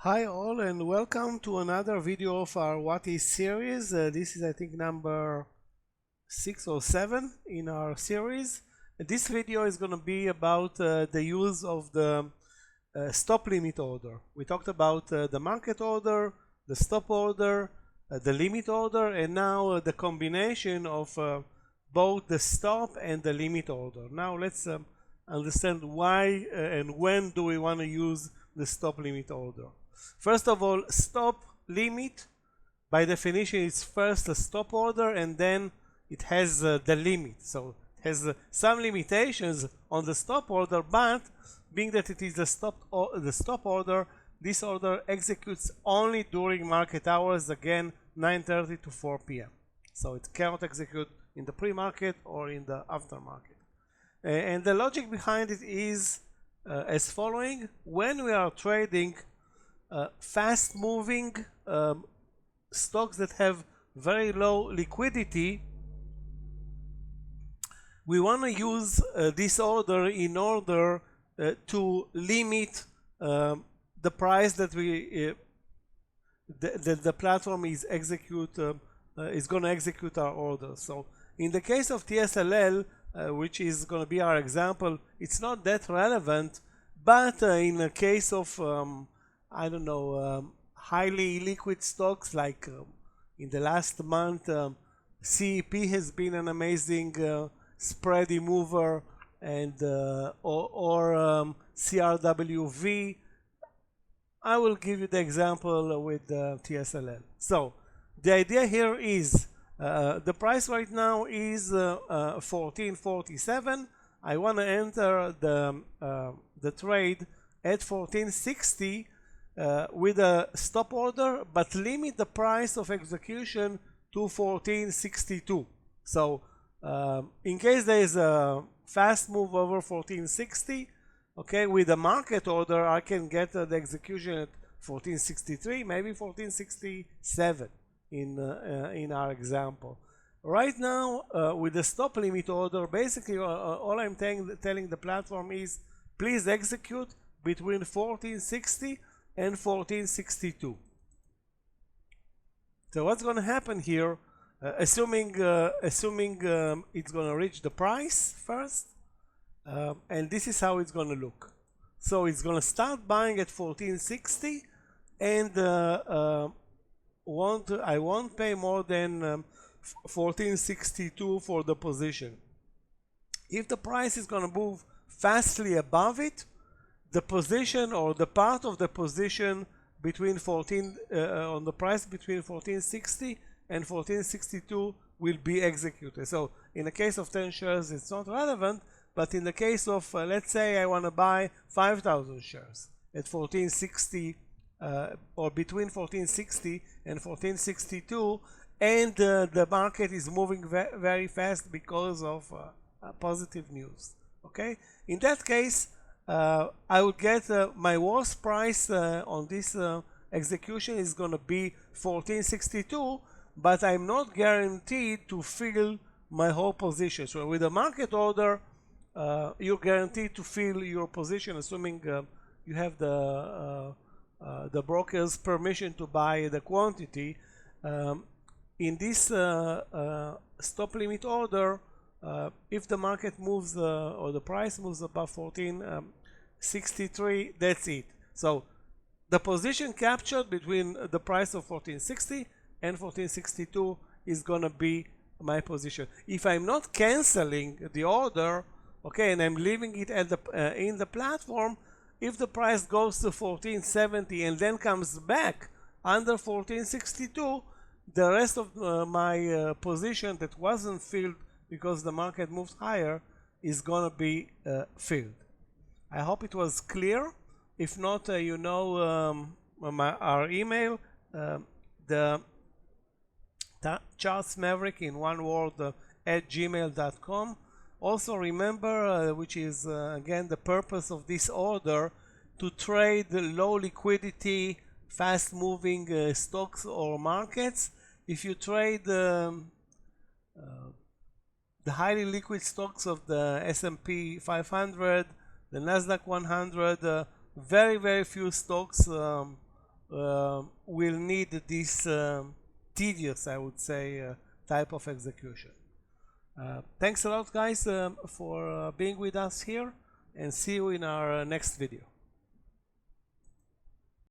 Hi all and welcome to another video of our What Is series. This is I think number 6 or 7 in our series. This video is going to be about the use of the stop limit order. We talked about the market order, the stop order, the limit order, and now the combination of both the stop and the limit order. Now let's understand why and when do we want to use the stop limit order. First of all, stop limit by definition is first a stop order and then it has the limit. So it has some limitations on the stop order, but being that it is the stop order, this order executes only during market hours, again 9:30 to 4 p.m. So it cannot execute in the pre-market or in the aftermarket. And the logic behind it is as following: when we are trading fast moving stocks that have very low liquidity, we want to use this order in order to limit the price that the platform is going to execute our order. So in the case of TSLL, which is going to be our example, it's not that relevant, but in the case of I don't know, highly liquid stocks like in the last month, CEP has been an amazing spready mover, and or CRWV. I will give you the example with TSLL. So the idea here is the price right now is 1447. I want to enter the trade at 1460 with a stop order, but limit the price of execution to 1462. So in case there is a fast move over 1460, okay, with a market order I can get the execution at 1463, maybe 1467 in our example. Right now with the stop limit order, basically all I'm telling the platform is please execute between 1460 and 1462. So what's going to happen here, assuming it's going to reach the price first, and this is how it's going to look. So it's going to start buying at 1460, and I won't pay more than 1462 for the position. If the price is going to move fastly above it, the position or the part of the position between on the price between 1460 and 1462 will be executed. So in the case of 10 shares it's not relevant, but in the case of let's say I want to buy 5,000 shares at 1460 or between 1460 and 1462, and the market is moving very fast because of positive news, okay, in that case I would get my worst price on this execution is going to be 1462, but I'm not guaranteed to fill my whole position. So with a market order, you're guaranteed to fill your position, assuming you have the broker's permission to buy the quantity. In this stop limit order, if the market moves or the price moves above 1463, that's it. So the position captured between the price of 1460 and 1462 is going to be my position. If I'm not canceling the order, okay, and I'm leaving it at in the platform, if the price goes to 1470 and then comes back under 1462, the rest of my position that wasn't filled because the market moves higher is going to be filled. I hope it was clear. If not, you know our email, the Charts Maverick in one word at gmail.com. Also remember, which is again the purpose of this order, to trade low liquidity, fast moving stocks or markets. If you trade the highly liquid stocks of the S&P 500, the Nasdaq 100, very few stocks will need this tedious, I would say, type of execution. Thanks a lot, guys, for being with us here, and see you in our next video.